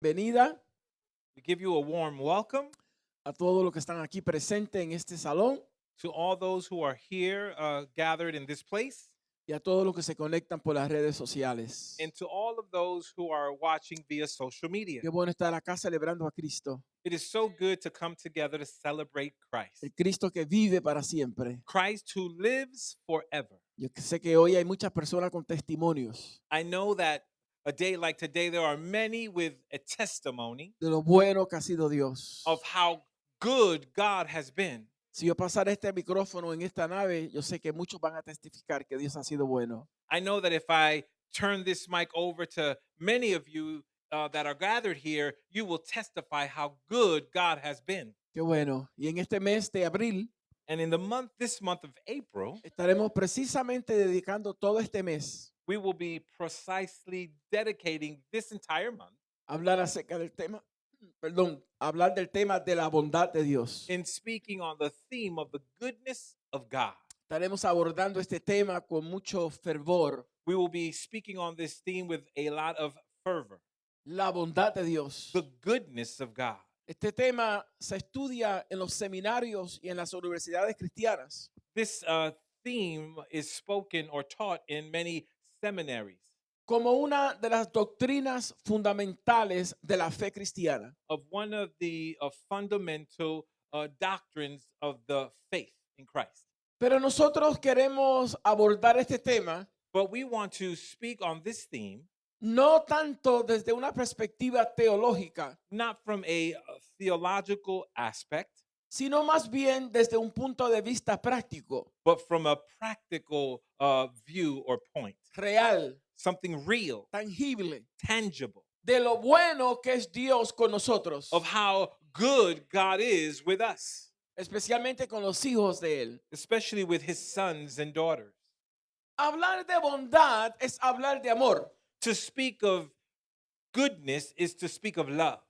Bienvenida We give you a warm welcome a todos los que están aquí presentes en este salón to all those who are here gathered in this place y a todos los que se conectan por las redes sociales. and to all of those who are watching via social media. Qué bueno estar acá celebrando a Cristo, It is so good to come together to celebrate Christ. el Cristo que vive para siempre. Christ who lives forever. Yo sé que hoy hay muchas personas con testimonios I know that a day like today, there are many with a testimony de lo bueno que ha sido Dios. of how good God has been. Si yo pasara este micrófono en esta nave, yo sé que muchos van a testificar que Dios ha sido bueno. I know that if I turn this mic over to many of you that are gathered here, you will testify how good God has been. Qué bueno. Y en este mes de abril And in this month of April, estaremos precisamente dedicando todo este mes we will be precisely dedicating this entire month a hablar acerca del tema, hablar del tema de la bondad de Dios. in speaking on the theme of the goodness of God. Estaremos abordando este tema con mucho fervor, We will be speaking on this theme with a lot of fervor. la bondad de Dios. The goodness of God. Este tema se estudia en los seminarios y en las universidades cristianas. This theme is spoken or taught in many seminaries Como una de las doctrinas fundamentales de la fe cristiana. of one of the fundamental doctrines of the faith in Christ. Pero nosotros queremos abordar este tema But we want to speak on this theme no tanto desde una perspectiva teológica, not from a theological aspect, sino más bien desde un punto de vista práctico, but from a practical view or point. real, Something real, tangible, tangible, de lo bueno que es Dios con nosotros, of how good God is with us, especialmente con los hijos de Él. especially with his sons and daughters. Hablar de bondad es hablar de amor, To speak of goodness is to speak of love.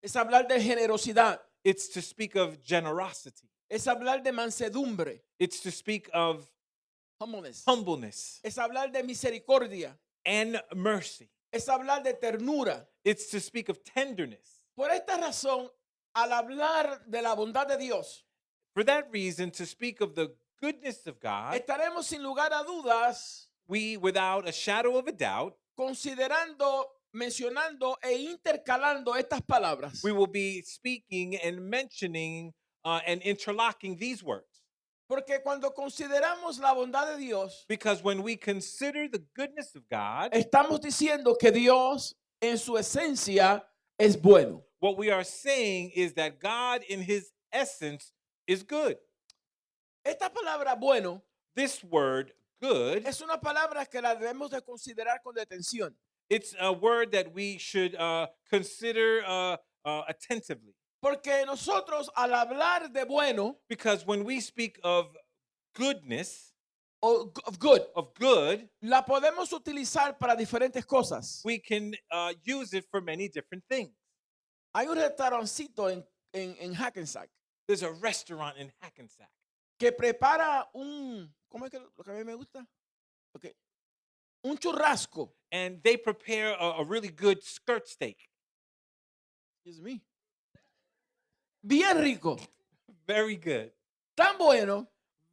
es hablar de generosidad, It's to speak of generosity. es hablar de mansedumbre, It's to speak of humbleness, humbleness es hablar de misericordia, and mercy. es hablar de ternura. It's to speak of tenderness. Por esta razón, al hablar de la bondad de Dios, For that reason, to speak of the goodness of God, estaremos sin lugar a dudas we, without a shadow of a doubt, considerando, mencionando e intercalando estas palabras. we will be speaking and mentioning and interlocking these words. Porque cuando consideramos la bondad de Dios, Because when we consider the goodness of God, estamos diciendo que Dios en su esencia es bueno. what we are saying is that God in his essence is good. Esta palabra bueno This word, good, es una palabra que la debemos de considerar con detención. it's a word that we should consider attentively. Porque nosotros al hablar de bueno Because when we speak of goodness, o of good, of good, la podemos utilizar para diferentes cosas. we can use it for many different things. Hay un restaurancito en Hackensack There's a restaurant in Hackensack que prepara ¿cómo es que lo que a mí me gusta? Okay. Un churrasco. and they prepare a really good skirt steak. Excuse me. Bien rico, Very good. tan bueno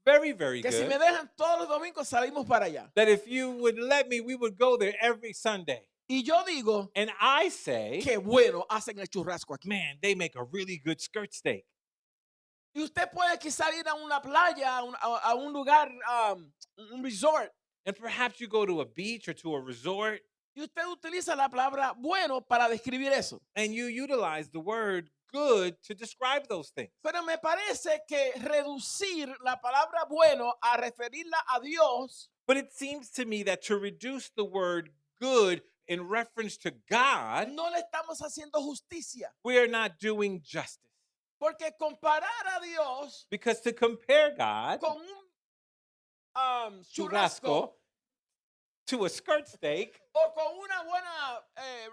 Very, very que si me good. dejan todos los domingos salimos para allá. That if you would let me, we would go there every Sunday. Y yo digo, And I say, qué bueno hacen el churrasco aquí. man, they make a really good skirt steak. Y usted puede quizá ir a una playa, a un lugar, un resort, And perhaps you go to a beach or to a resort y usted utiliza la palabra bueno para describir eso. and you utilize the word good to describe those things. Pero me parece que reducir la palabra bueno a referirla a Dios But it seems to me that to reduce the word good in reference to God, no le estamos haciendo justicia. we are not doing justice. Porque comparar a Dios Because to compare God con un churrasco churrasco to a skirt steak o con una buena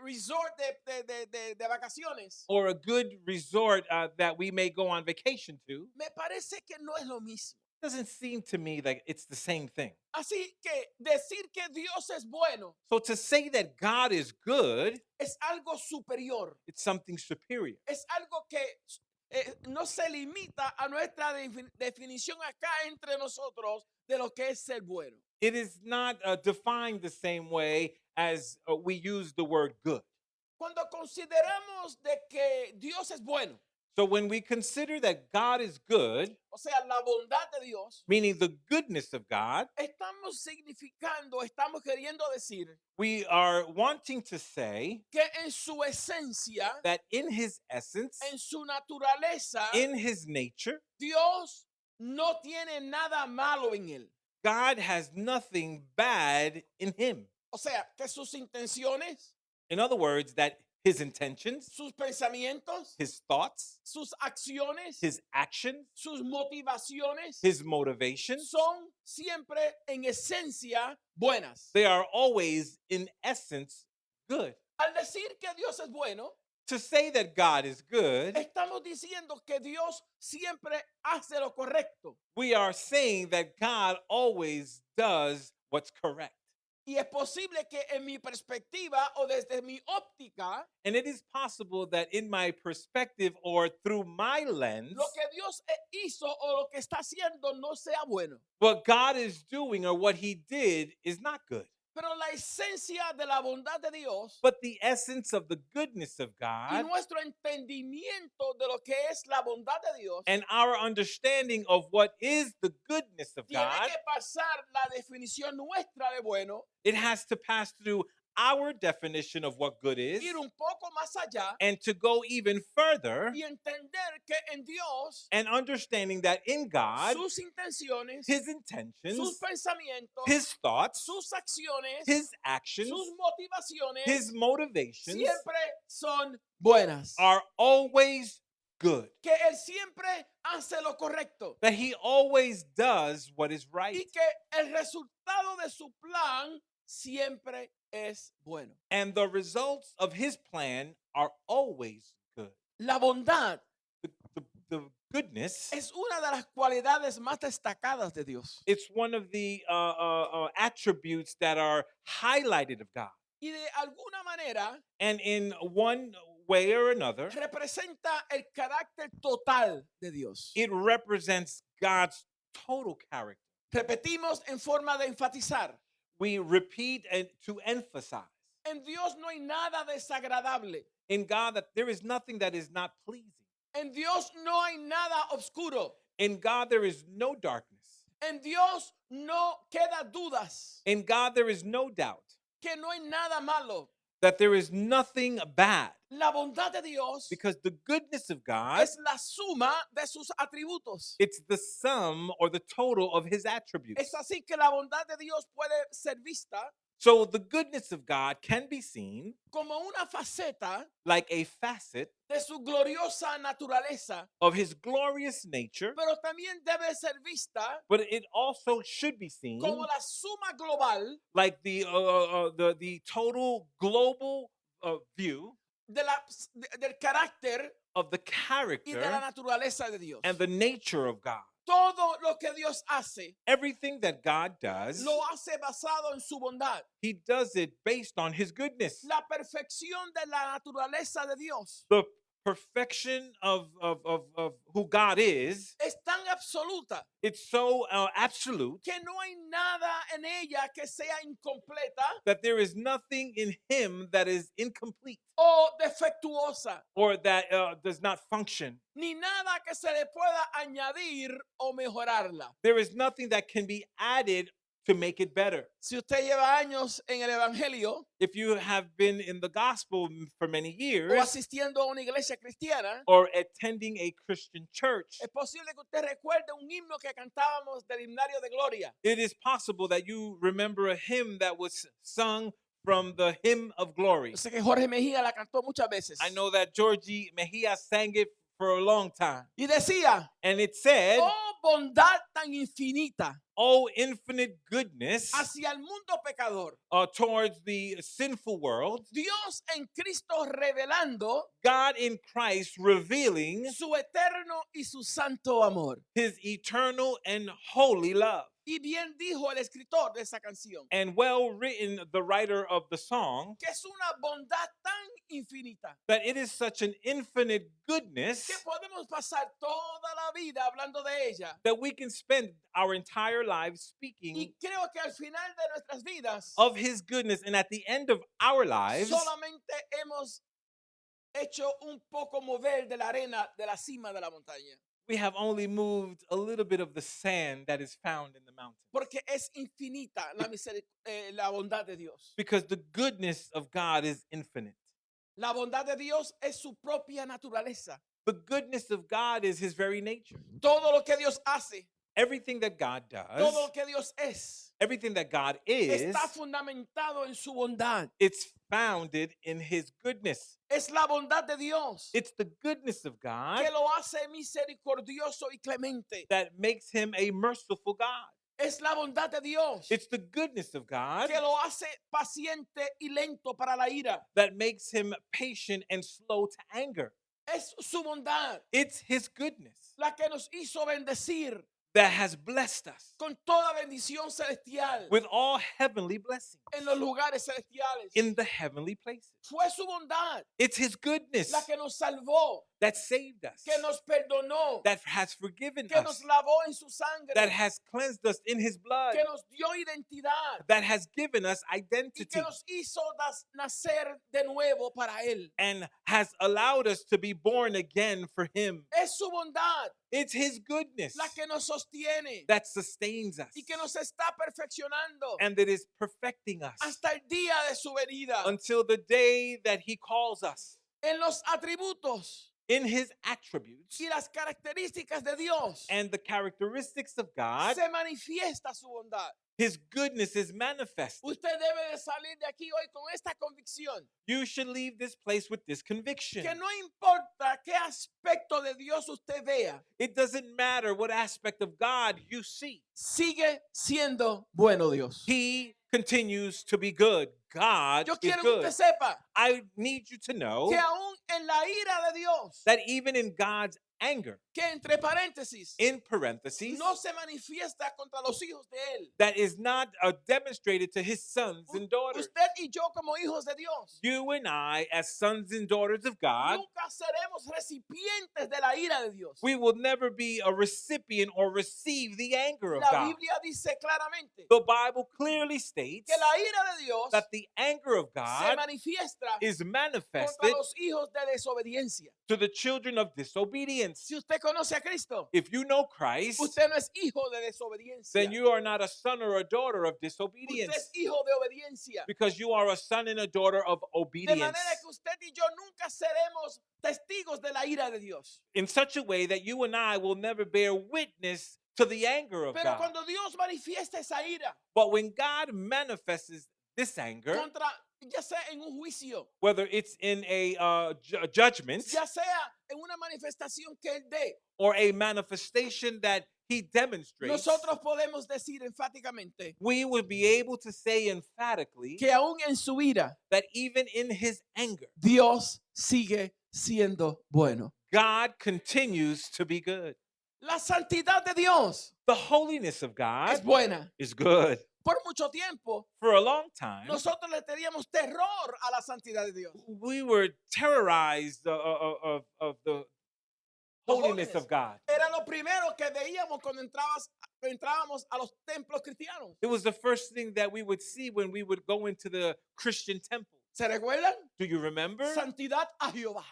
resort de vacaciones, or a good resort that we may go on vacation to, me parece que no es lo mismo. doesn't seem to me like it's the same thing. Así que decir que Dios es bueno So to say that God is good, es algo superior, it's something superior. es algo que no se limita a nuestra definición acá entre nosotros de lo que es ser bueno. It is not defined the same way as we use the word good. Cuando consideramos de que Dios es bueno, So when we consider that God is good, o sea, la bondad de Dios, meaning the goodness of God, estamos significando, estamos queriendo decir we are wanting to say que en su esencia, that in his essence, en su naturaleza, in his nature, Dios no tiene nada malo en él. God has nothing bad in him. O sea, que sus intenciones, In other words, that his intentions, sus pensamientos, his thoughts, sus acciones, his actions, sus motivaciones his motivations, son siempre en esencia buenas. they are always in essence good. Al decir que Dios es bueno, To say that God is good, estamos diciendo que Dios siempre hace lo correcto. we are saying that God always does what's correct. Y es posible que en mi perspectiva o desde mi óptica, And it is possible that in my perspective or through my lens, lo que Dios hizo o lo que está haciendo no sea bueno. what God is doing or what he did is not good. Pero la esencia de la bondad de Dios But the essence of the goodness of y God nuestro entendimiento de lo que es la bondad de Dios and our understanding of what is the goodness of tiene God, que pasar la definición nuestra de bueno, it has to pass through our definition of what good is ir un poco más allá and to go even further y entender que en Dios and understanding that in God, sus intenciones, his sus intentions, pensamientos, his thoughts, sus acciones, his actions, sus motivaciones his motivations siempre son buenas. are always good. Que Él siempre hace lo correcto That he always does what is y right. que el resultado de su plan siempre es bueno. And the results of his plan are always good. La bondad The goodness, es una de las cualidades más destacadas de Dios. it's one of the attributes that are highlighted of God. Y de alguna manera And in one way or another, representa el carácter total de Dios. it represents God's total character. Repetimos en forma de enfatizar. We repeat and to emphasize En Dios no hay nada desagradable. in God that there is nothing that is not pleasing. En Dios no hay nada oscuro. In God, there is no darkness. En Dios no queda dudas. In God, there is no doubt Que no hay nada malo. that there is nothing bad La bondad de Dios because the goodness of God, es la suma de sus atributos. it's the sum or the total of his attributes. Es así que la bondad de Dios puede ser vista So the goodness of God can be seen como una faceta like a facet de su gloriosa naturaleza, of his glorious nature, pero también debe ser vista but it also should be seen como la suma global like the total global view del carácter of the y de la character naturaleza de Dios. and the nature of God. Todo lo que Dios hace, Everything that God does, lo hace basado en su bondad. he does it based on his goodness. La perfección de la naturaleza de Dios The perfection of who God is, es tan absoluta it's so absolute que no hay nada en ella que sea incompleta that there is nothing in him that is incomplete o defectuosa, or that does not function. ni nada que se le pueda añadir o mejorarla. There is nothing that can be added to make it better. Si usted lleva años en el Evangelio If you have been in the gospel for many o years asistiendo a una iglesia cristiana, or attending a Christian church, es posible que usted recuerde un himno que cantábamos del himnario de gloria. it is possible that you remember a hymn that was sung from the hymn of glory. Yo sé que Jorge Mejía la cantó muchas veces. I know that Georgie Mejia sang it for a long time. Y decía, And it said, oh bondad tan infinita Oh, infinite goodness hacia el mundo pecador. towards the sinful world. Dios en Cristo revelando God in Christ revealing su eterno y su santo amor. his eternal and holy love. Y bien dijo el escritor de esa canción, And well written, the writer of the song, que es una bondad tan infinita that it is such an infinite goodness que podemos pasar toda la vida hablando de ella. that we can spend our entire lives Y speaking creo que al final de nuestras vidas of his goodness. And at the end of our lives, solamente hemos hecho un poco mover de la arena de la cima de la montaña. we have only moved a little bit of the sand that is found in the mountain. Porque es infinita la bondad de Dios. Because the goodness of God is infinite. La bondad de Dios es su propia naturaleza. The goodness of God is his very nature. Todo lo que Dios hace, Everything that God does, todo lo que Dios es, everything that God is, está fundamentado en su bondad. it's founded in his goodness. Es la bondad de Dios It's the goodness of God que lo hace misericordioso y clemente. that makes him a merciful God. Es la bondad de Dios It's the goodness of God que lo hace paciente y lento para la ira. that makes him patient and slow to anger. Es su bondad It's his goodness la que nos hizo bendecir that has blessed us con toda bendición celestial with all heavenly blessings en los lugares celestiales. in the heavenly places. Fue su bondad It's his goodness la que nos salvó, that saved us, que nos perdonó, that has forgiven que nos us, lavó en su sangre, that has cleansed us in his blood, que nos dio identidad that has given us y identity, que nos hizo nacer de nuevo para Él. and has allowed us to be born again for him. Es su bondad It's his goodness la que nos sostiene that sustains us y que nos está perfeccionando and that is perfecting us hasta el día de su venida. until the day that he calls us. En los atributos In his attributes y las características de Dios and the characteristics of God, se manifiesta su bondad. his goodness is manifested. Usted debe de salir de aquí hoy con esta convicción You should leave this place with this conviction. que no importa qué aspecto de Dios usted vea, It doesn't matter what aspect of God you see. sigue siendo bueno Dios. He continues to be good. God Yo is quiero que good. usted sepa I need you to know que aún en la ira de Dios, that even in God's anger, que entre paréntesis, in parentheses, no se manifiesta contra los hijos de Él. that is not demonstrated to his sons and daughters. Usted y yo como hijos de Dios You and I, as sons and daughters of God, nunca seremos recipientes de la ira de Dios. we will never be a recipient or receive the anger of La God. Biblia dice claramente The Bible clearly states que la ira de Dios that the anger of se God manifiesta is contra manifested los hijos de desobediencia. to the children of disobedience. Si usted conoce a Cristo, If you know Christ, usted no es hijo de desobediencia. then you are not a son or a daughter of Usted disobedience, es hijo de obediencia. because you are a son and a daughter of De obedience, manera que usted y yo nunca seremos testigos de la ira de Dios. in such a way that you and I will never bear witness to the anger of Pero God. cuando Dios manifiesta esa ira But when God manifests this anger, contra, ya sea en un juicio, whether it's in a judgment ya sea en una manifestación que Él dé, or a manifestation that he demonstrates, nosotros podemos decir enfáticamente we will be able to say emphatically que aún en su ira, that even in his anger, Dios sigue siendo bueno. God continues to be good. La santidad de Dios The holiness of es God buena. is good. Por mucho tiempo, For a long time, nosotros le teníamos terror a la santidad de Dios. we were terrorized of the holiness of God. Era lo primero que veíamos cuando entrábamos a los templos cristianos. It was the first thing that we would see when we would go into the Christian temple. ¿Se recuerdan? Do you remember? Santidad a Jehová.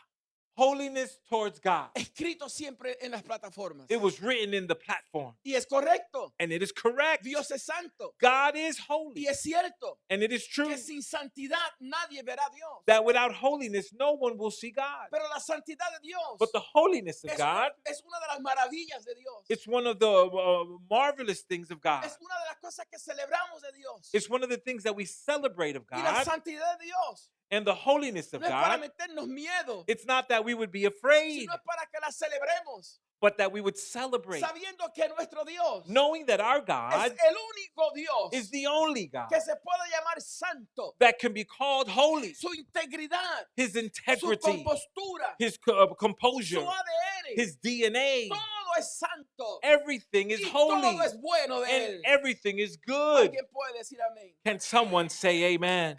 Holiness towards God. Escrito siempre en las plataformas. It was written in the platform. Y es correcto. And it is correct. Dios es santo. God is Y holy. es cierto And it is true que sin santidad nadie verá a Dios. that without holiness, no one will see God. Pero la santidad de Dios But the holiness of es God, es una de las maravillas de Dios. it's one of the marvelous things of God. Es una de las cosas que celebramos de Dios. It's one of the things that we celebrate of Y la God. santidad de Dios And the holiness of no es para God, meternos miedo, it's not that we would be afraid, sino es para que la celebremos, but that we would celebrate, sabiendo que nuestro Dios knowing that our es God el único Dios is the only God que se puede llamar santo. that can be called holy. Su integridad, His su integrity, compostura, his su composure, ADN, his DNA, todo es santo everything is y holy todo es bueno de and él. everything is good. Alguien puede decir amén. Can someone say amen?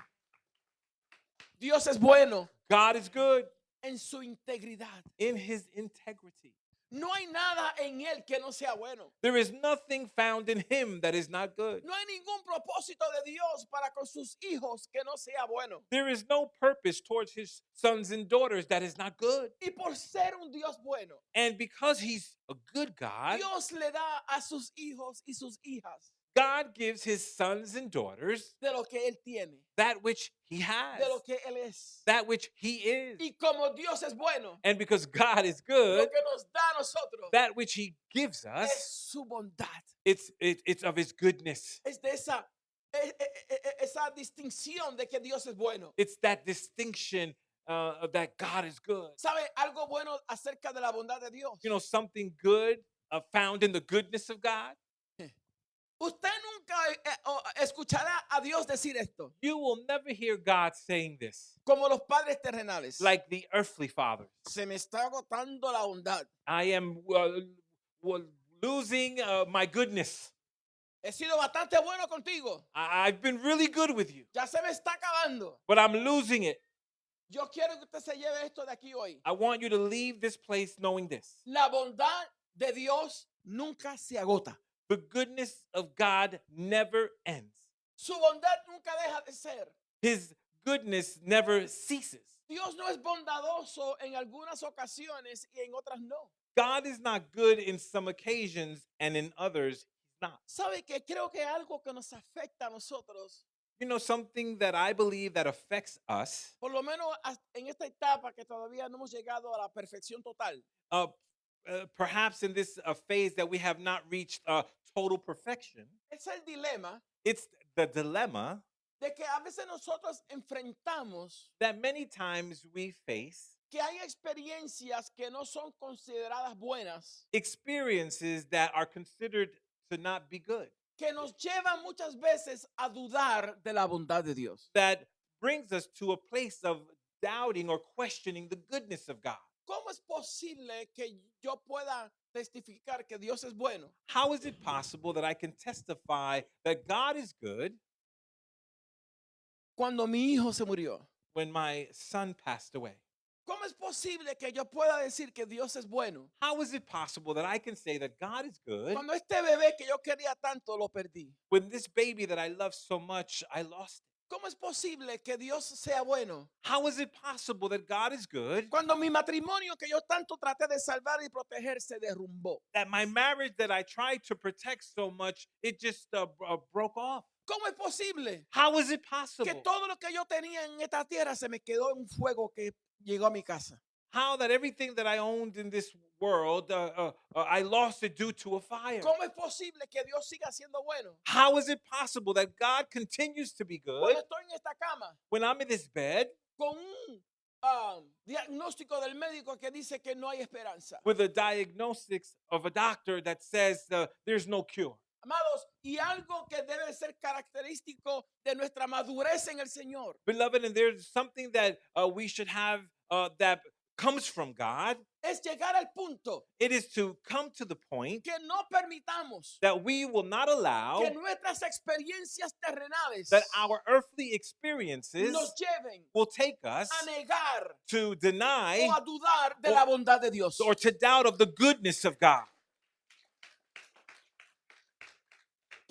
Dios es bueno God is good en su integridad. in his integrity. No hay nada en él que no sea bueno. There is nothing found in him that is not good. No hay ningún propósito de Dios para con sus hijos que no sea bueno. There is no purpose towards his sons and daughters that is not good. Y por ser un Dios bueno, And because he's a good God, Dios le da a sus hijos y sus hijas God gives his sons and daughters de lo que él tiene, that which he has, de lo que él es. that which he is. Y como Dios es bueno, And because God is lo good, que nos da a nosotros that which he gives es us, su bondad. it's of his goodness. Es de esa distinción de que Dios es bueno. It's that distinction that God is good. ¿Sabe algo bueno acerca de la bondad de Dios? You know, something good found in the goodness of God. Usted nunca escuchará a Dios decir esto, You will never hear God saying this como los padres terrenales. like the earthly fathers. Se me está agotando la bondad. I am losing my goodness. He sido bastante bueno contigo. I've been really good with you, Ya se me está acabando. but I'm losing it. Yo quiero que usted se lleve esto de aquí hoy. I want you to leave this place knowing this. La bondad de Dios nunca se agota. The goodness of God never ends. Su bondad nunca deja de ser. His goodness never ceases. Dios no es bondadoso en algunas ocasiones y en otras no. God is not good in some occasions and in others he's not. ¿Sabe que creo que algo que nos afecta a nosotros, You know, something that I believe that affects us, por lo menos en esta etapa que todavía no hemos llegado a la perfección total, perhaps in this phase that we have not reached total perfection, es el dilema it's the dilemma de que a veces nosotros enfrentamos that many times we face, que hay experiencias que no son consideradas buenas, experiences that are considered to not be good, que nos llevan muchas veces a dudar de la bondad de Dios. that brings us to a place of doubting or questioning the goodness of God. ¿Cómo es posible que yo pueda testificar que Dios es bueno How is it possible that I can testify that God is good cuando mi hijo se murió? when my son passed away? ¿Cómo es posible que yo pueda decir que Dios es bueno How is it possible that I can say that God is good cuando este bebé que yo quería tanto lo perdí? when this baby that I love so much, I lost it? ¿Cómo es posible que Dios sea bueno How is it possible that God is good, cuando mi matrimonio que yo tanto traté de salvar y proteger se derrumbó? that my marriage that I tried to protect so much, it just broke off? ¿Cómo es posible How is it que possible? todo lo que yo tenía en esta tierra se me quedó en un fuego que llegó a mi casa? How that everything that I owned in this world, I lost it due to a fire? ¿Cómo es posible que Dios siga siendo bueno How is it possible that God continues to be good cuando estoy en esta cama when I'm in this bed con un diagnóstico del médico que dice que no hay esperanza? with a diagnosis of a doctor that says there's no cure? Amados, y algo que debe ser característico de nuestra madurez en el Señor Beloved, and there's something that we should have that comes from God. es llegar al punto It is to come to the point que no permitamos that we will not allow que nuestras experiencias terrenales that our earthly experiences nos lleven will take us a negar to deny o a dudar de o- la bondad de Dios. or to doubt of the goodness of God.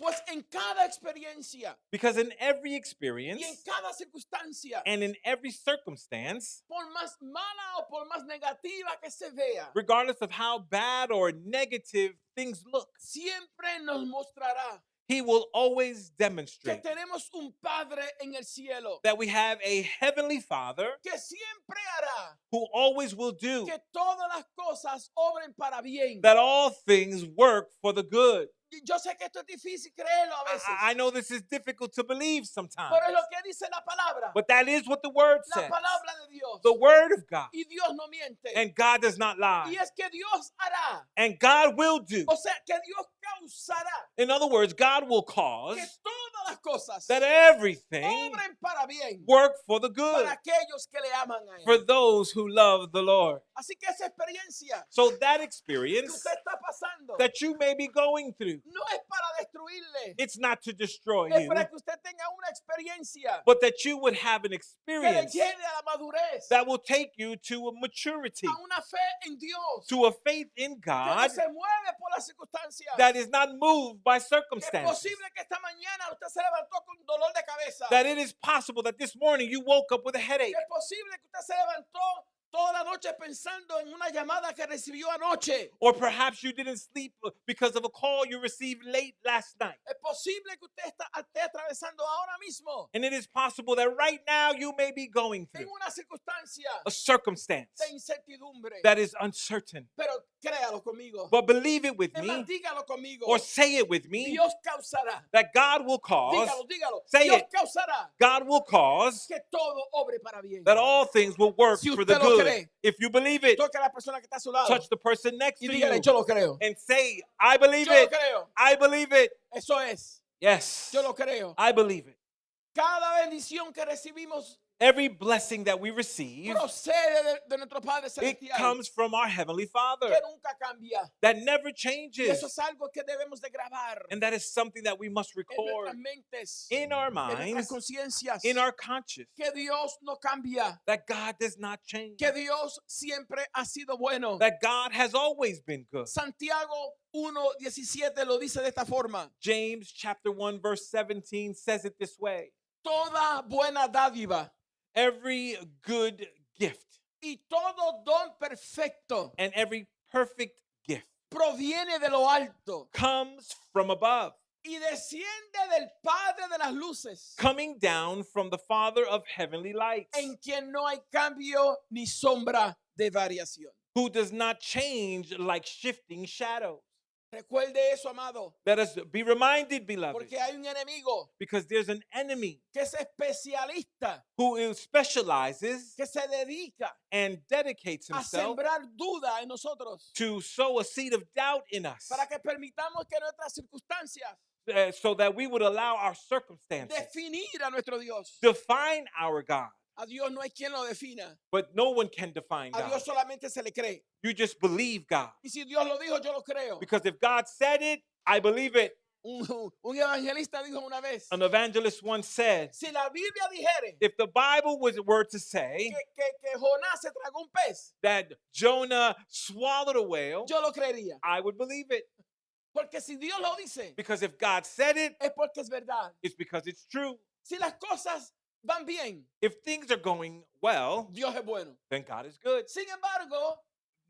Pues en cada experiencia Because in every y en experience cada circunstancia, and in every circumstance, por más mala o por más negativa que se vea, regardless of how bad or negative things look, siempre nos mostrará He will always que demonstrate tenemos un Padre en el cielo that we have a heavenly Father que siempre hará who always will do que todas las cosas obren para bien. that all things work for the good. Y yo sé que esto es difícil creerlo a veces, I know this is difficult to believe sometimes, pero es lo que dice la palabra. but that is what the word La says. palabra de Dios. The word of God. Y Dios no miente. And God does not lie. Y es que Dios hará. And God will do. O sea, que Dios causará In other words, God will que cause todas las cosas that everything obren para bien work for the good para aquellos que le aman a for Él. those who love the Lord. Así que esa experiencia So that que experience usted está pasando that you may be going through, no es para destruirle, it's not to destroy es you, para que usted tenga una experiencia but that you would have an que le experience lleve a la madurez, that will take you to a maturity, a una fe en Dios, to a faith in que no God se mueve por las circunstancias. that is not moved by Que es circumstances. posible que esta mañana usted se levantó con dolor de cabeza. That it is possible that this morning you woke up with a Que headache. es posible que usted se levantó toda la noche pensando en una llamada que recibió anoche. Or perhaps you didn't sleep because of a call you received late last night. Es posible que usted esté atravesando ahora mismo And it is possible that right now you may be going en through una circunstancia a circumstance de incertidumbre. that is uncertain. Pero créalo conmigo. But believe it with Es me más, dígalo conmigo. or say it with me Dios causará. that God will cause, Dígalo. say Dios it. causará God will cause que todo obre para bien. that all things will work Si for the usted lo good. cree, If you believe it, toque a la persona que está a su lado touch the person next y to dígale, you yo lo creo. and say, I believe Yo lo it. creo. I believe it. Eso es. Yes, Yo lo creo. I believe it. Cada bendición que recibimos Every blessing that we receive, procede de nuestro Padre it Celestial, comes from our Heavenly Father que nunca cambia. that never Y changes. eso es algo que debemos de grabar And that is something that we must en record nuestras mentes, in our en nuestras minds, conciencias, in our conscience, que Dios no cambia, that God does not change, que Dios siempre ha sido bueno. that God has always been good. Santiago 1:17 lo dice de esta forma: James chapter 1 verse 17 says it this way. toda buena dádiva Every good gift y todo don perfecto and every perfect gift proviene de lo alto comes from above, y desciende del Padre de las luces, coming down from the Father of heavenly lights, en quien no hay cambio ni sombra de variación. who does not change like shifting shadows. Recuerde eso, amado, Let us be reminded, beloved, porque hay un enemigo because there's an enemy que es especialista, who specializes que se dedica and dedicates a himself sembrar duda en nosotros to sow a seed of doubt in us, para que permitamos que nuestras circunstancias so that we would allow our circumstances definir a nuestro Dios. define our God. A Dios no hay quien lo defina. But no one can define A God. Dios solamente se le cree. You just believe God. Y si Dios lo dijo, yo lo creo. Because if God said it, I believe it. Un evangelista dijo una vez, An evangelist once said, si la Biblia dijere if the Bible were to say que Jonás se tragó un pez, that Jonah swallowed a whale, yo lo creería. I would believe it. Porque si Dios lo dice, Because if God said it, es porque es verdad. it's because it's true. Si las cosas van bien, If things are going well, Dios es bueno. then God is good. Sin embargo,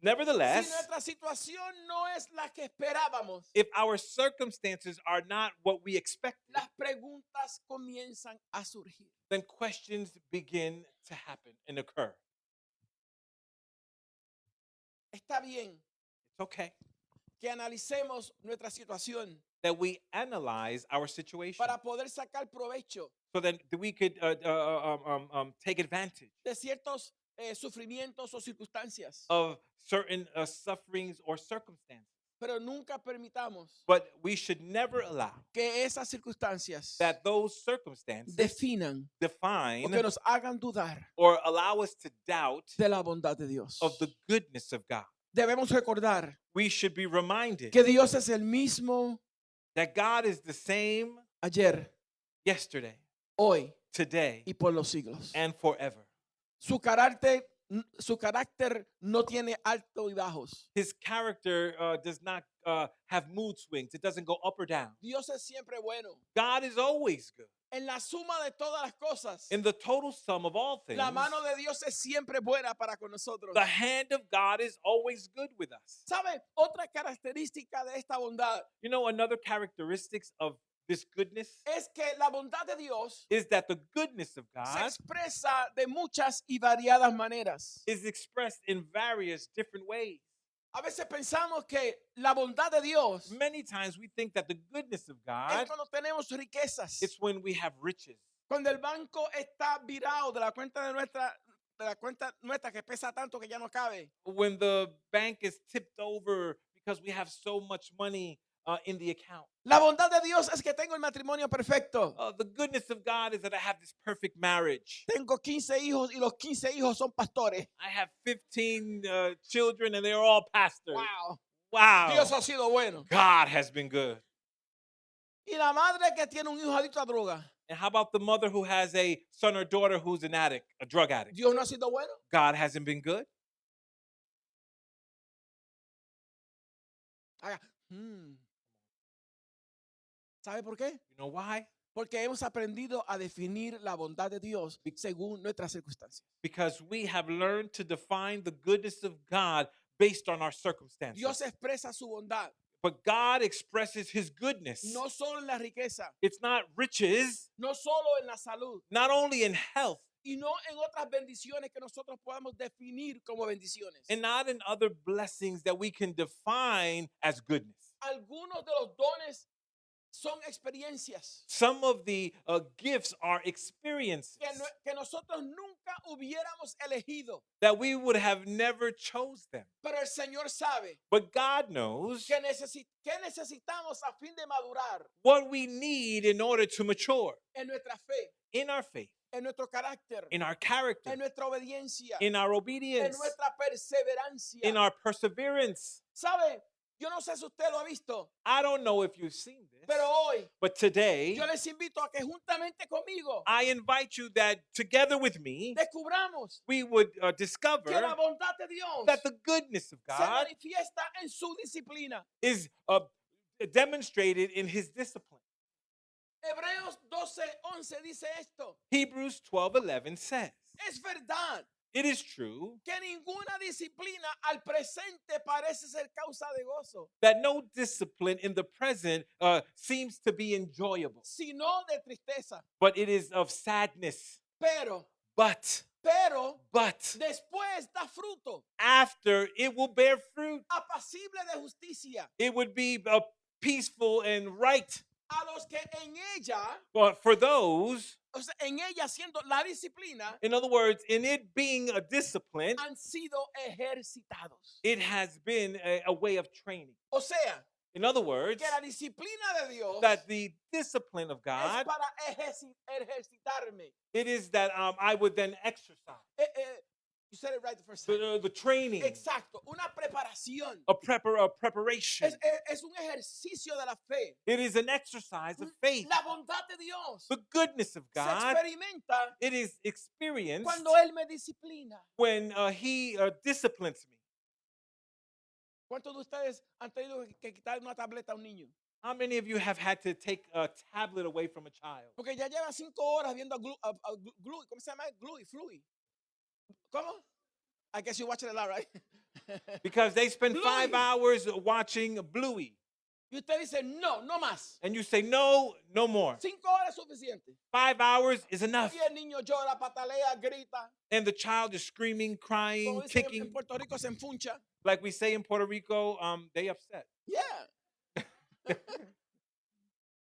si Nevertheless, nuestra situación no es la que esperábamos, if our circumstances are not what we expected, las preguntas comienzan a surgir. then questions begin to happen and occur. Está bien It's okay que analicemos nuestra situación that we analyze our situation para poder sacar provecho so that we could take advantage de ciertos sufrimientos o circunstancias, of certain sufferings or circumstances. pero nunca permitamos But we should never allow que esas circunstancias that those circumstances definan o define que nos hagan dudar or allow us to doubt de la bondad de Dios. of the goodness of God. Debemos recordar We should be reminded que Dios es el mismo that God is the same ayer, yesterday, hoy today, y por los siglos. and forever. Su carácter no tiene altos y bajos. His character does not have mood swings. It doesn't go up or down. Dios es siempre bueno. God is always good. En la suma de todas las cosas, In the total sum of all things, la mano de Dios es siempre buena para con nosotros. the hand of God is always good with us. ¿Sabe? Otra característica de esta bondad You know, another characteristics of this goodness es que la bondad de Dios is that the goodness of se God expresa de muchas y variadas maneras. is expressed in various different ways. A veces pensamos que la bondad de Dios Many times we think that the goodness of es God, cuando tenemos riquezas. it's when we have riches. Cuando el banco está virado de la cuenta nuestra que pesa tanto que ya no cabe. When the bank is tipped over because we have so much money in the account. La bondad de Dios es que tengo el matrimonio perfecto. The goodness of God is that I have this perfect marriage. Tengo 15 hijos y los 15 hijos son pastores. I have 15 children and they're all pastors. Wow. Wow. Dios ha sido bueno. God has been good. Y la madre que tiene un hijo adicto a droga. And how about the mother who has a son or daughter who's an addict, a drug addict? Dios no ha sido bueno. God hasn't been good. Haga, ¿Sabe por qué? You know why? Porque hemos aprendido a definir la bondad de Dios según nuestras circunstancias. Because we have learned to define the goodness of God based on our circumstances. Dios expresa su bondad, But God expresses his goodness. no solo en la riqueza, It's not riches, no solo en la salud, not only in health, y no en otras bendiciones que nosotros podamos definir como bendiciones. and not in other blessings that we can define as goodness. Algunos de los dones son experiencias Some of the gifts are experiences que nosotros nunca hubiéramos elegido, that we would have never chose them. pero el Señor sabe But God knows que necesitamos a fin de madurar what we need in order to mature en nuestra fe, in our faith, en nuestro carácter, in our character, en nuestra obediencia, in our en obedience, nuestra perseverancia. in our perseverance. ¿Sabe? Yo no sé si usted lo ha visto, I don't know if you've seen this, pero hoy but today yo les invito a que juntamente conmigo I invite you that together with me, descubramos we would que la discover bondad de Dios that the goodness of se God manifiesta en su disciplina. is demonstrated in his discipline. Hebreos 12:11 dice esto. Hebrews 12:11 says, Es verdad it is true que ninguna disciplina al presente parece ser causa de gozo, that no discipline in the present seems to be enjoyable, sino de tristeza. but it is of sadness. Pero But después da fruto, after it will bear fruit, apacible de justicia, it would be peaceful and right. a los que en ella, But for those, o sea, en ella siendo la disciplina, in other words, in it being a discipline, han sido ejercitados. it has been a way of training. O sea, In other words, que la disciplina de Dios that the discipline of es God, para ejercitarme. it is that I would then exercise You said it right the first time. the training, Exacto, una preparación. a preparation. Es un ejercicio de la fe. It is an exercise of faith. La bondad de Dios The goodness of se God, experimenta it is experienced cuando Él me disciplina. when he disciplines me. ¿Cuántos de ustedes han tenido que quitar una tableta a un niño? How many of you have had to take a tablet away from a child? Porque ya lleva 5 horas viendo a Gluey. ¿Cómo se llama? Fluey. ¿Cómo? I guess you watch it a lot, right? Because they spend Bluey. 5 hours watching Bluey. Y usted dice, no más. And you say, no, no more. 5 horas es suficiente. 5 hours is enough. Y el niño llora, patalea, grita. And the child is screaming, crying, Como dicen kicking. en Puerto Rico, se enfuncha. Like we say in Puerto Rico, they upset. Yeah.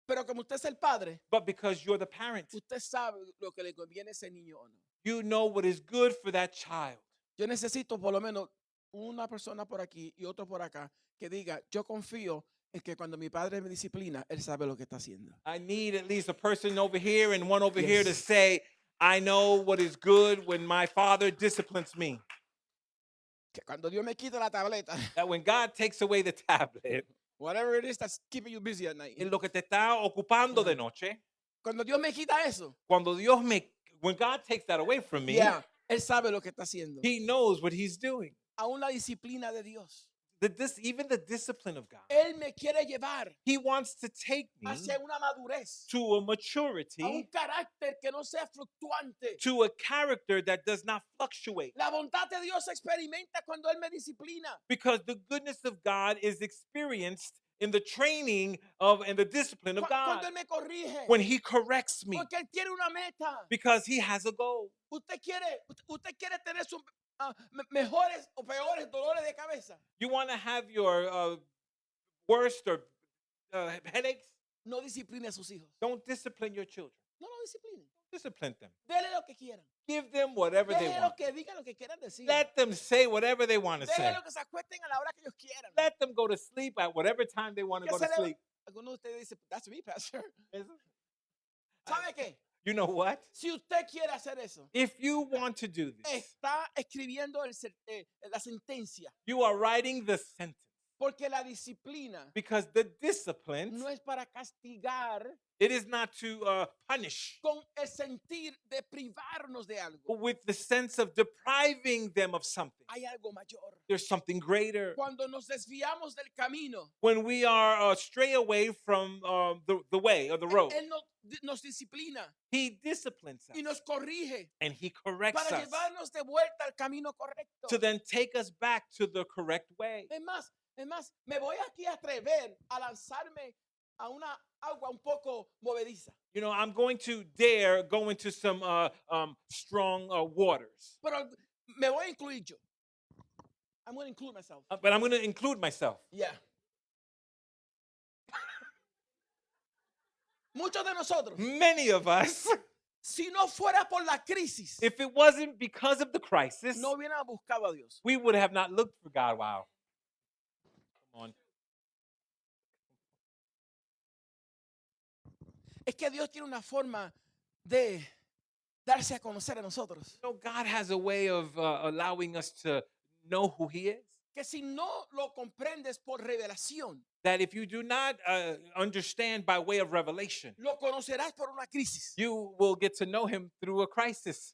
Pero como usted es el padre, But because you're the parent, usted sabe lo que le conviene a ese niño o no. you know what is good for that child. Yo necesito por lo menos una persona por aquí y otro por acá que diga, yo confío en que cuando mi padre me disciplina, él sabe lo que está haciendo. I need at least a person over here and one over here to Yes. say, I know what is good when my father disciplines me. Que cuando Dios me quita la tableta, That when God takes away the tablet, whatever it is that's keeping you busy at night. en lo que te está ocupando de noche, Cuando Dios me quita eso, when God takes that away from me, yeah, él sabe lo que está haciendo. he knows what he's doing. Aún la disciplina de Dios. Even the discipline of God, Él me quiere llevar he wants to take me hacia una madurez, to a a un maturity, carácter que no sea fluctuante. to a character that does not fluctuate. La bondad de Dios se experimenta cuando Él me disciplina. Because the goodness of God is experienced in the training of and the discipline of God. Cuando Él me corrige. When he corrects me, Porque Él tiene una meta. because he has a goal. Usted quiere tener mejores o peores dolores de cabeza. You want to have your worst or headaches? No discipline a sus hijos. Don't discipline your children. No lo disciplinen. Discipline them. Dele lo que quieran. Give them whatever they Déjenlo want. que digan lo que quieran decir. Let them say whatever they want to say. Déjenlo que se acuesten a la hora que ellos quieran. Let them go to sleep at whatever time they want to Que go to se le- sleep. Algunos de ustedes dicen, that's me, pastor. Is- ¿Sabe qué? You know what? Si usted quiere hacer eso, If you want to do this, está escribiendo la sentencia. you are writing the sentence. Porque la disciplina Because the discipline, no es para castigar it is not to punish, con el sentir de privarnos de algo. but with the sense of depriving them of something. Hay algo mayor. There's something greater. Cuando nos desviamos del camino, When we are stray away from the way or the road, Él nos disciplina he disciplines us y nos corrige and he corrects para us llevarnos de vuelta al camino correcto. to then take us back to the correct way. Es más, me voy aquí a atrever a lanzarme a una agua un poco movediza. You know, I'm going to dare go into some strong waters, Pero me voy a incluir yo. I'm going to include myself. but I'm going to include myself. Yeah. Muchos de nosotros, Many of us, si no fuera por la crisis, if it wasn't because of the crisis, no hubiéramos buscado a Dios. we would have not looked for God. Wow. Come on. Es que Dios tiene una forma de darse a conocer a nosotros. You know, God has a way of allowing us to know who he is. Que si no lo comprendes por revelación, That if you do not understand by way of revelation, lo conocerás por una crisis. you will get to know him through a crisis.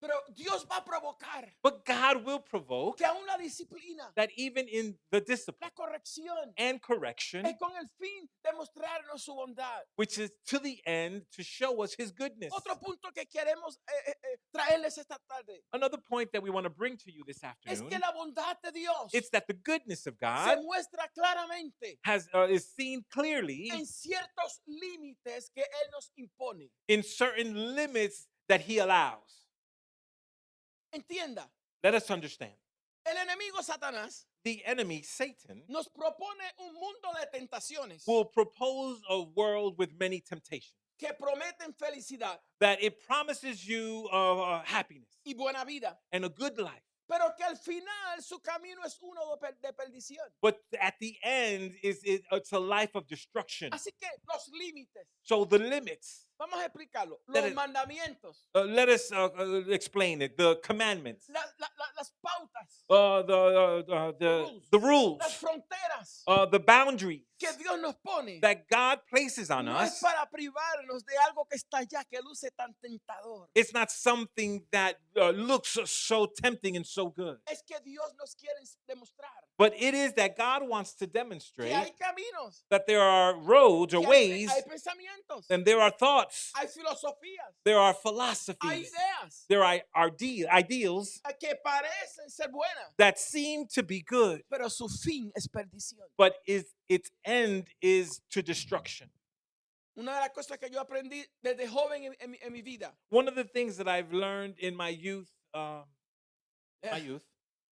Pero Dios va a provocar But God will provoke que aún la disciplina, that even in the discipline la corrección, and correction, es con el fin de mostrarnos su bondad. which is to the end to show us his goodness. Otro punto que queremos traerles esta tarde Another point that we want to bring to you this es afternoon, que la bondad de Dios it's that the goodness of se God muestra claramente is seen clearly en ciertos límites que Él nos impone. in certain limits that he allows. Entienda, Let us understand. el enemigo Satanás The enemy, Satan, nos propone un mundo de tentaciones will propose a world with many temptations, que prometen felicidad that it promises you happiness y buena vida, and a good life. pero que al final su camino es uno de perdición. But at the end, it's a life of destruction. Así que los límites, So the limits, vamos a explicarlo, Let los it- mandamientos, let us explain it. The commandments, las pautas, the rules, las fronteras the boundaries que Dios nos pone, that God places on no es us. para privarnos de algo que está allá, que luce tan tentador. It's not something that looks so tempting and so good. Es que Dios nos quiere demostrar But it is that God wants to que demonstrate hay caminos, that there are roads or que ways, hay pensamientos, and there are thoughts, hay filosofías, there are hay philosophies, ideas there are ideals que parecen ser buenas, that seem to be good, pero su fin es perdición. but its end is to destruction. Una de las cosas que yo aprendí desde joven en mi vida, One of the things that I've learned in my youth, eh,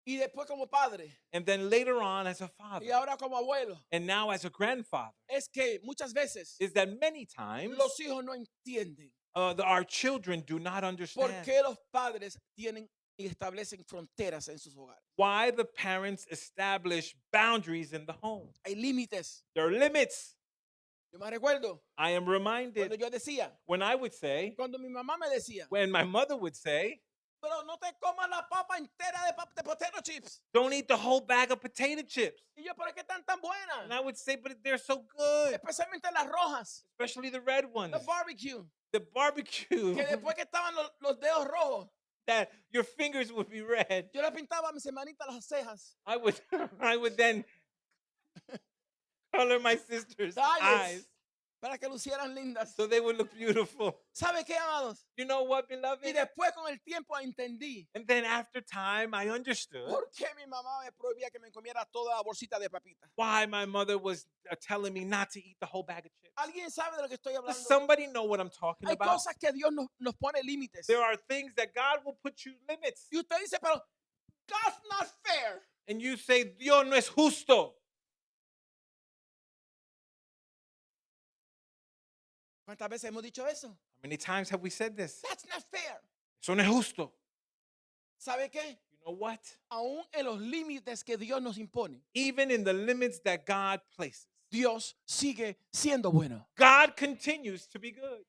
y después como padre, and then later on as a y father, ahora como abuelo, and now as a grandfather, es que muchas veces is that many times los hijos no entienden our children do not por understand qué los padres tienen y establecen fronteras en sus hogares. why the parents establish boundaries in the home. Hay límites. There are limits. Yo me recuerdo I am cuando reminded yo decía, when I would say, cuando mi mamá me decía, when my mother would say, pero no te comas la papa entera de potato chips. don't eat the whole bag of potato chips. Y yo, pero es que están tan And buenas. I would say, but they're so good, Especialmente las rojas, especially the red ones, the barbecue. the barbecue, Que después que estaban los dedos rojos, that your fingers would be red. yo le pintaba a mis hermanitas las cejas. I would then color my sister's Talles. eyes. para que lucieran lindas. so they would look beautiful. ¿Sabe qué, amados? You know what, Y beloved? después con el tiempo entendí And then after time, I understood por qué mi mamá me prohibía que me comiera toda la bolsita de papitas. why my mother was telling me not to eat the whole bag of chips. ¿Alguien sabe de lo que estoy Does hablando? somebody know what I'm talking Hay about? cosas que Dios nos pone límites. There are things that God will put you limits. Y usted dice, pero God's not fair. And you say, Dios no es justo. ¿Cuántas veces hemos dicho eso? How many times have we said this? That's not fair. Eso no es justo. ¿Sabe qué? You know what? Aún en los límites que Dios nos impone, Even in the limits that God places, Dios sigue siendo bueno. God continues to be good.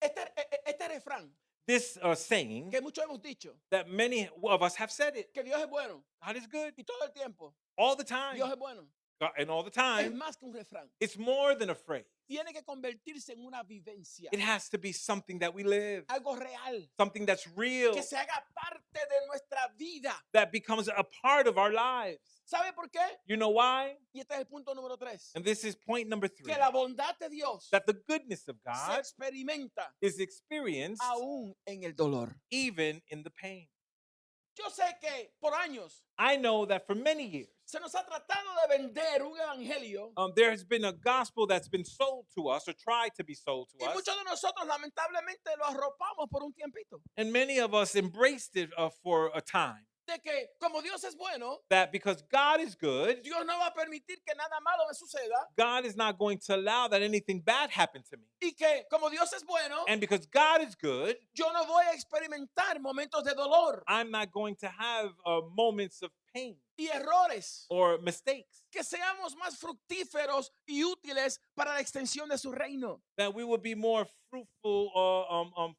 Este refrán This saying que muchos hemos dicho, that many of us have said it. que Dios es bueno God is good y todo el tiempo all the time. Dios es bueno, And all the es time, más que un refrán. it's more than a phrase. Tiene que convertirse en una vivencia, It has to be something that we live, algo real, something that's real, que se haga parte de nuestra vida. that becomes a part of our lives. ¿Sabe por qué? You know why? Y este es el punto número 3. And this is point number 3, Que la bondad de Dios that the goodness of se God experimenta is experienced aún en el dolor. even in the pain. Yo sé que por años I know that for many years, se nos ha tratado de vender un evangelio there has been a gospel that's been sold to us or tried to be sold to y us. muchos de nosotros lamentablemente lo arropamos por un tiempito. And many of us embraced it for a time. De que como Dios es bueno, That because God is good, Dios no va a permitir que nada malo me suceda. God is not going to allow that anything bad happen to me. Y que como Dios es bueno, And because God is good, yo no voy a experimentar momentos de dolor I'm not going to have moments of pain y errores. or mistakes. Que seamos más fructíferos y útiles para la extensión de su reino. That we will be more fruitful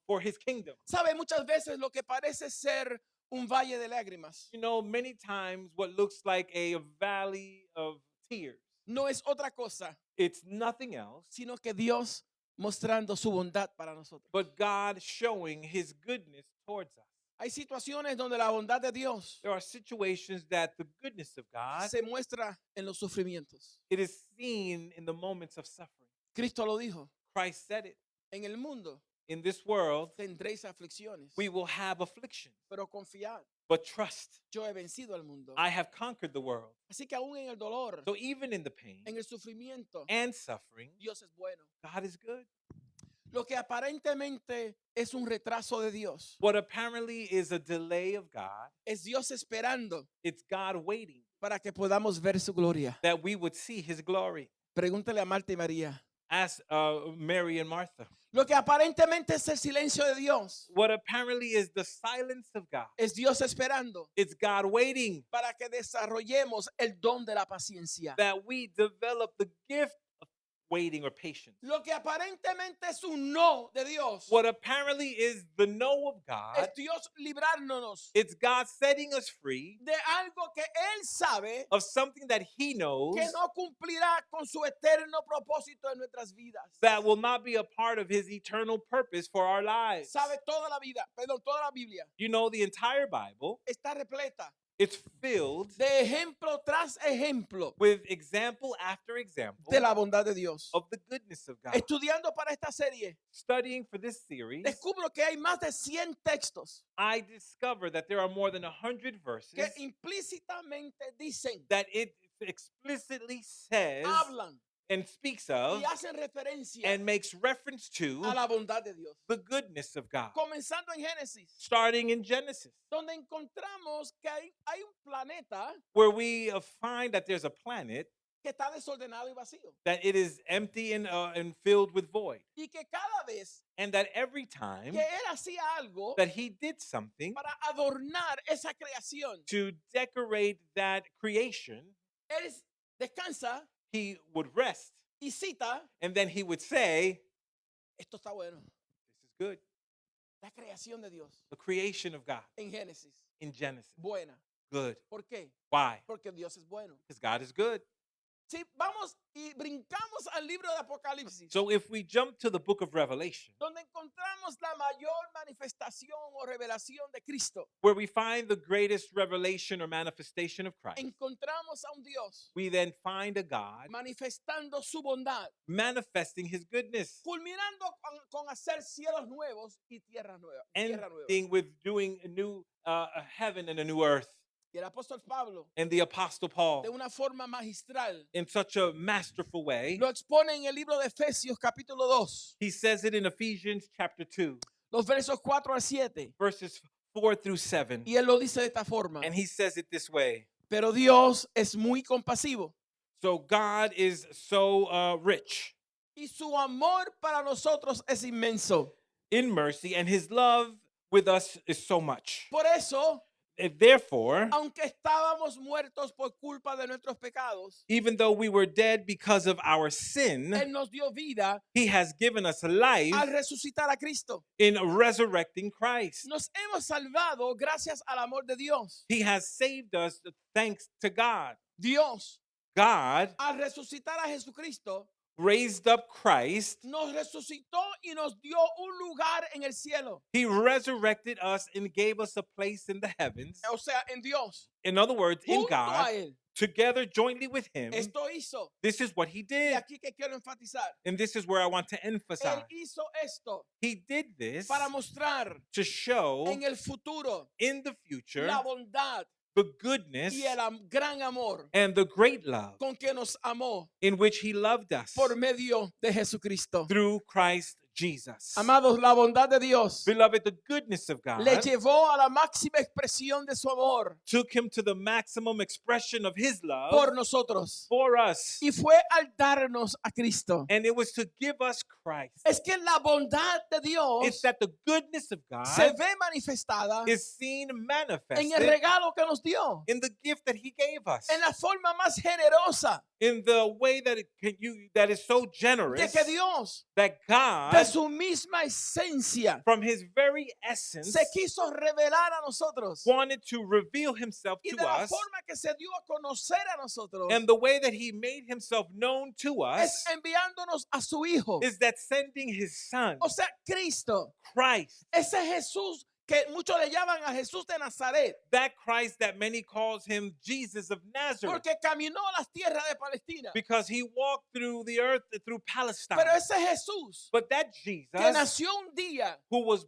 for his kingdom. ¿Sabe? Muchas veces lo que parece ser un valle de lágrimas You know, many times what looks like a valley of tears, no es otra cosa, it's nothing else sino que Dios mostrando su bondad para nosotros. but God showing his goodness towards us. Hay situaciones donde la bondad de Dios There are situations that the goodness of God, se muestra en los sufrimientos. it is seen in the moments of suffering. Cristo lo dijo, Christ said it. en el mundo In this world, tendréis aflicciones, we will have affliction, pero confiad, but trust. yo he vencido al mundo. I have conquered the world. Así que aún en el dolor, So even in the pain en el sufrimiento, and suffering, Dios es bueno. God is good. Lo que aparentemente es un retraso de Dios, What apparently is a delay of God, es Dios esperando it's God waiting para que podamos ver su gloria. that we would see his glory. Pregúntele a Marta y María. Ask Mary and Martha. Lo que aparentemente es el silencio de Dios, What apparently is the silence of God, es Dios esperando it's God waiting para que desarrollemos el don de la paciencia. that we develop the gift of waiting or patience. Lo que aparentemente es un no de Dios, What apparently is the no of God, es Dios librándonos it's God setting us free de algo que Él sabe of something that he knows que no cumplirá con su eterno propósito en nuestras vidas. that will not be a part of his eternal purpose for our lives. Sabe toda la vida, perdón, toda la Biblia You know, the entire Bible, está repleta it's filled de ejemplo tras ejemplo with example after example de la bondad de Dios. of the goodness of God. Estudiando para esta serie, Studying for this series, descubro que hay más de 100 textos I discovered that there are more than 100 verses que implícitamente dicen, that it explicitly says hablan and speaks of y hacen referencia and makes reference to a la bondad de Dios. the goodness of God. Comenzando en Génesis, Starting in Genesis, donde encontramos que hay un planeta where we find that there's a planet que está desordenado y vacío. that it is empty and filled with void. Y que cada vez And that every time que Él hacía algo that he did something para adornar esa creación, to decorate that creation, Él descansa he would rest y cita, and then he would say, esto está bueno, this is good. la creación de Dios The creation of God en Génesis, in Genesis. buena. Good. ¿Por qué? Why? Porque Dios es bueno. Because God is good. Si vamos y brincamos al libro de Apocalipsis, So if we jump to the book of Revelation, donde encontramos la mayor manifestación o revelación de Cristo, where we find the greatest revelation or manifestation of Christ, encontramos a un Dios we then find a God manifestando su bondad, manifesting his goodness, culminando con hacer cielos nuevos y tierra nueva. Tierra nueva. ending with doing a new a heaven and a new earth. Y el apóstol Pablo, And the Apostle Paul, de una forma magistral, in such a masterful way, lo expone en el libro de Efesios capítulo 2, he says it in Ephesians chapter 2, los versos 4 al 7. verses 4 through 7. Y él lo dice de esta forma. And he says it this way. Pero Dios es muy compasivo So God is so rich y su amor para nosotros es inmenso. in mercy, and his love with us is so much. Por eso, And therefore, aunque estábamos muertos por culpa de nuestros pecados, even though we were dead because of our sin, Él nos dio vida he has given us life al resucitar a Cristo. in resurrecting Christ. Nos hemos salvado gracias al amor de Dios. He has saved us thanks to God. Dios, God al resucitar a Jesucristo, raised up Christ. nos resucitó y nos dio un lugar en el cielo. He resurrected us and gave us a place in the heavens. O sea, en Dios. In other words, in Junto a God, Él. together jointly with him. Esto hizo. This is what he Y did. aquí que quiero enfatizar. And this is where I want to Él emphasize. hizo esto He did this para mostrar to show en el futuro in the future la bondad the goodness y el gran amor and the great love con que nos amó in which he loved us por medio de Jesucristo. through Christ Jesus. Amados, la bondad de Dios Beloved, the goodness of God le llevó a la máxima expresión de su amor took him to the maximum expression of his love por nosotros. for us. Y fue al darnos a Cristo. And it was to give us Christ. Es que la bondad de It's Dios that the goodness of se God ve manifestada is seen en el manifested regalo que nos dio, in the gift that he gave us, en la forma más generosa in the way that that is so de generous que Dios, that de God, su misma esencia, from his very essence, se quiso revelar a nosotros. wanted to reveal himself Y to de la us, forma que se dio a conocer a nosotros and the way that he made himself known to es us enviándonos a su Hijo. is that sending his son, O sea, Cristo, Christ, ese Jesús que muchos le llaman a Jesús de Nazaret, that Christ that many calls him Jesus of Nazareth, porque caminó las tierras de Palestina. because he walked through the earth, through Palestine. Pero ese Jesús But that que Jesus, nació un día who was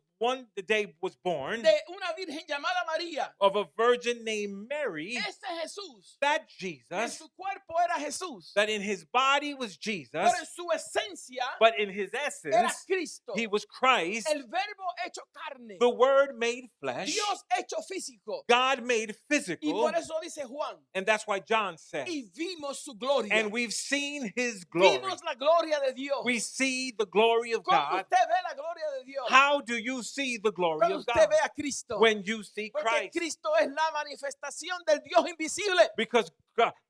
the day was born de una virgen llamada María, of a virgin named Mary, ese Jesús, that en Jesus, su cuerpo era Jesús, that in his body was Jesus, pero en su esencia but in his era essence, Cristo, he was Christ, el verbo hecho carne, the Word made flesh, Dios hecho físico. God made Y physical, por eso dice Juan, and that's why John said, y vimos su gloria. and we've seen his glory. Vimos la gloria de Dios. We see the glory of ¿Cómo God. usted ve la gloria de Dios? How do you see the glory Cuando of usted God? ve a Cristo. When you see Porque Christ. Cristo es la manifestación del Dios invisible. Because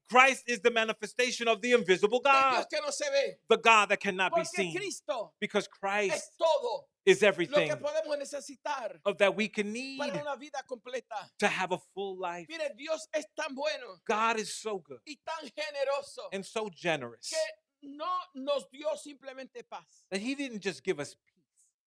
Christ is the manifestation of the invisible Del God, Dios que no se ve. the God that cannot be Porque seen. Cristo Because Christ es todo is lo everything que podemos necesitar of that we can need para una vida completa. to have a full life. Mire, Dios es tan bueno God is so good y tan generoso and so generous que no nos dio simplemente paz. that he didn't just give us peace.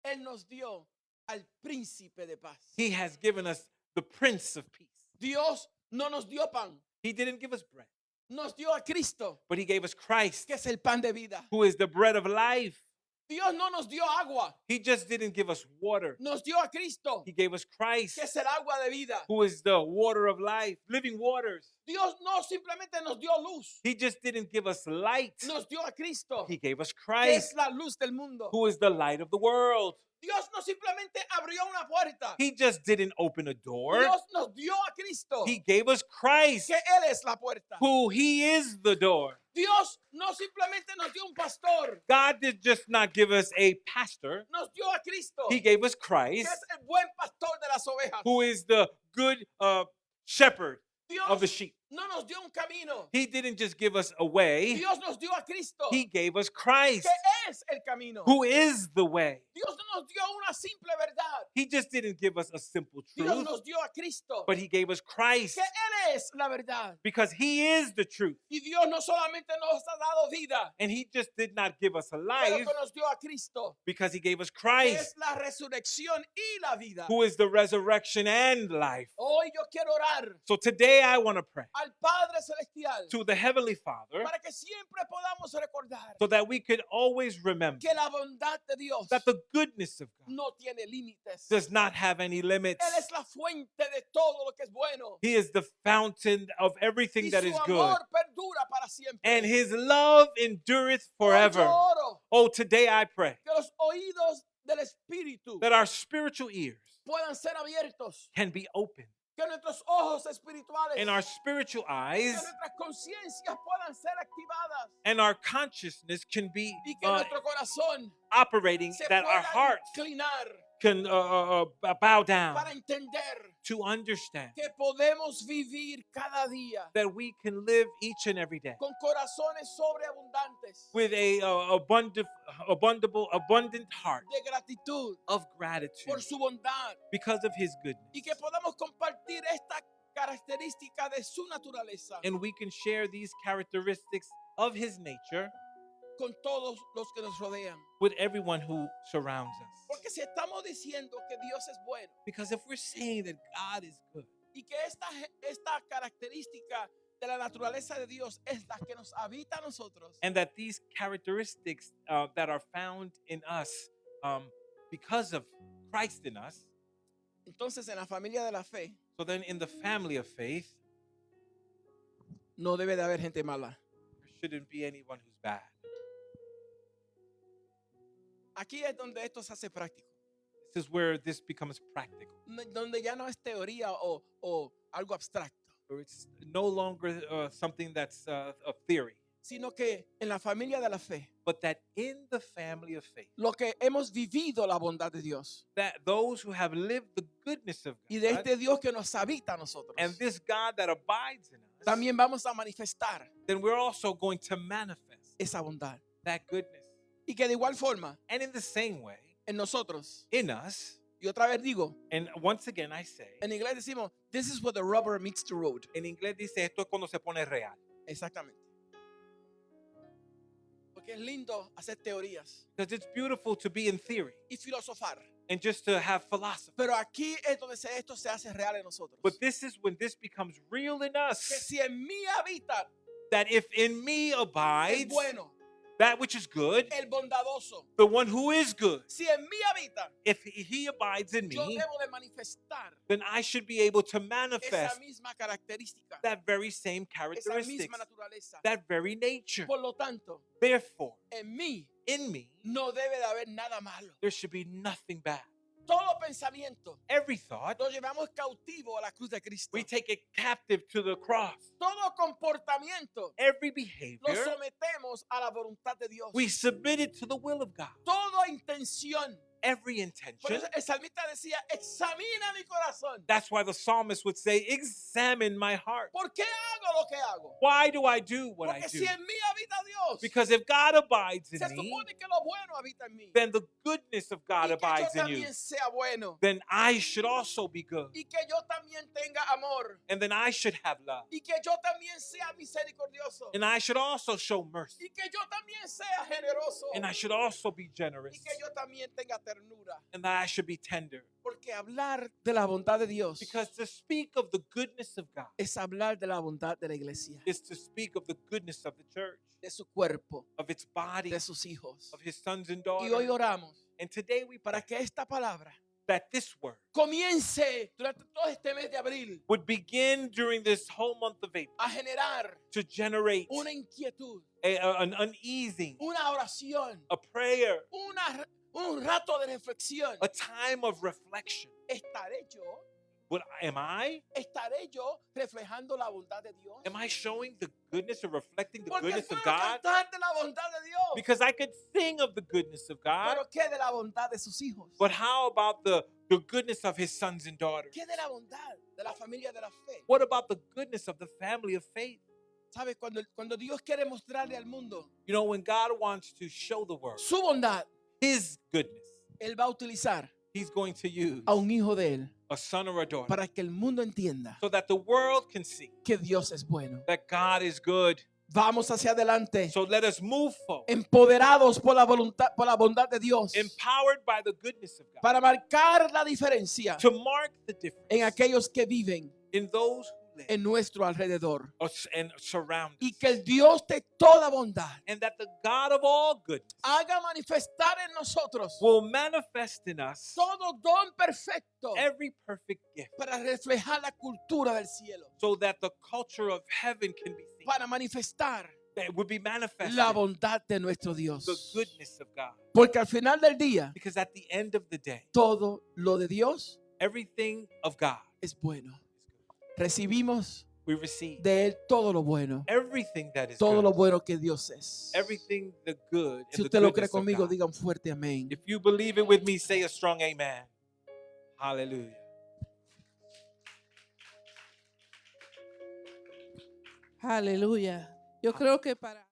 Él nos dio al príncipe de paz. He has given us the Prince of Peace. Dios no nos dio pan, He didn't give us bread, nos dio a Cristo, but he gave us Christ, que es el pan de vida. who is the bread of life. Dios no nos dio agua, He just didn't give us water. nos dio a Cristo, He gave us Christ, que es el agua de vida. who is the water of life, living waters. Dios no simplemente nos dio luz, He just didn't give us light. nos dio a Cristo, He gave us que es Christ, la luz del mundo. who is the light of the world. Dios no simplemente abrió una puerta, He just didn't open a door. Dios nos dio a Cristo, He gave us Christ, que Él es la puerta. who he is the door. Dios no simplemente nos dio un pastor, God did just not give us a pastor. nos dio a Cristo, He gave us que Christ, es el buen pastor de las ovejas. who is the good shepherd of the Dios sheep. no nos dio un camino. He didn't just give us a way, Dios nos dio a Cristo, he gave us Christ, que es el camino. who is the way. Dios no nos dio una simple verdad. He just didn't give us a simple Dios truth, nos dio a Cristo, but he gave us Christ que Él es la verdad. because he is the truth. Y Dios no solamente nos ha dado vida, And he just did not give us a pero life que nos dio a Cristo, because he gave us que Christ, es la resurrección y la vida. who is the resurrection and life. Hoy yo quiero orar So today I want to pray al Padre Celestial to the Heavenly Father para que siempre podamos recordar so that we could always remember que la bondad de Dios that the goodness of God no tiene límites. does not have any limits. Él es la fuente de todo lo que es bueno. He is the fountain of everything Y that su is good. amor perdura para siempre. And his love endureth Hoy yo forever. oro Oh, today I pray que los oídos del Espíritu that our spiritual ears puedan ser abiertos, can be open que nuestros ojos espirituales, and our spiritual que eyes nuestras conciencias puedan ser activadas and our consciousness can be y que nuestro corazón operating, se that our pueda hearts inclinar can bow down para entender to understand que podemos vivir cada día that we can live each and every day con corazones sobreabundantes with a abundant heart de gratitud of gratitude por su bondad because of his goodness. y que podamos compartir esta característica de su naturaleza And we can share these characteristics of his nature con todos los que nos rodean. with everyone who surrounds us. Porque si estamos diciendo que Dios es bueno Because if we're saying that God is good y que esta característica de la naturaleza de Dios es la que nos habita a nosotros, and that these characteristics that are found in us because of Christ in us, entonces en la familia de la fe so then in the family of faith, no debe de haber gente mala. there shouldn't be anyone who's bad. Aquí es donde esto se hace práctico, This is where this becomes practical, donde ya no es teoría o algo abstracto, where it's no longer something that's a theory, sino que en la familia de la fe, but that in the family of faith, lo que hemos vivido la bondad de Dios that those who have lived the goodness of y de God este Dios que nos habita a nosotros, and this God that abides in us, también vamos a manifestar then we're also going to manifest esa bondad. that goodness. Y que de igual forma, And in the same way, en nosotros, in us, y otra vez digo, and once again I say, en inglés decimos, this is where the rubber meets the road. en inglés dice esto es cuando se pone real. Exactamente. Porque es lindo hacer teorías Because it's beautiful to be in theory y filosofar. and just to have philosophy. Pero aquí es donde esto se hace real en nosotros. But this is when this becomes real in Que us. si en mí habita That if in me el abides bueno, that which is good, el bondadoso, the one who is good, si en mí habita, if he abides in yo me, debo de manifestar then I should be able to esa manifest misma característica, that very same esa characteristics, misma naturaleza. that very nature. Por lo tanto, Therefore, en mí in me, no debe de haber nada malo. there should be nothing bad. Todo pensamiento Every thought, lo llevamos cautivo a la cruz de Cristo. we take it captive to the cross. Todo comportamiento Every lo behavior, sometemos a la voluntad de Dios. we submit it to the will of God. Toda intención. Every Por intention. eso el salmista decía, examina mi corazón. That's why the psalmist would say, examine my heart. ¿Por qué hago lo que hago? Why do I do what I Porque do? si en mí habita Dios, Because if God abides in se me, supone que lo bueno habita en mí. then the goodness of God Y que yo abides in you. también sea bueno. Then I should also be good. Y que yo también tenga amor. And then I should have love. Y que yo también sea misericordioso. And I should also show mercy. Y que yo también sea generoso. And I should also be generous. Y que yo también tenga ternura. And that I should be tender. Porque hablar de la bondad de Dios Because to speak of the goodness of God es hablar de la bondad de la iglesia, is to speak of the goodness of the church, de su cuerpo, of its body, de sus hijos. of his sons and Y hoy daughters. oramos And today we para pray que esta palabra that this word comience durante todo este mes de abril would begin during this whole month of April a generar to generate una inquietud, an uneasing, una oración, a prayer, un rato de reflexión. a time of reflection. ¿Estaré yo But am I? ¿Estaré yo reflejando la bondad de Dios? Am I showing the goodness or reflecting the Porque goodness of puedo God? cantar de la bondad de Dios. Because I could sing of the goodness of God. Pero ¿qué de la bondad de sus hijos? But how about the goodness of his sons and daughters? ¿Qué de la bondad de la familia de la fe? What about the goodness of the family of faith? ¿Sabes? Cuando Dios quiere mostrarle al mundo You know, when God wants to show the world su bondad, his goodness, Él va a utilizar he's going to use a un hijo de Él a son or a daughter para que el mundo entienda so that the world can see que Dios es bueno. that God is good. Vamos hacia adelante, So let us move forward, empoderados por la voluntad, por la bondad de Dios, empowered by the goodness of God, para marcar la diferencia to mark the difference en aquellos que viven in those who live en nuestro alrededor. and surround Y us. que el Dios de toda bondad And that the God of all goodness haga manifestar en nosotros will manifest in us todo don perfecto every perfect gift para reflejar la cultura del cielo, so that the culture of heaven can be seen. para manifestar That it would be manifested la bondad de nuestro the Dios. goodness of God. Porque al final del día, Because at the end of the day, todo lo de Dios everything of God es bueno. is good. Recibimos We receive de Él todo lo bueno, everything that is todo lo good, bueno que Dios es. everything the good Si and the usted lo cree goodness of conmigo, God. diga un fuerte amén. If you believe it with me, say a strong amen. Hallelujah. Aleluya. Yo creo que para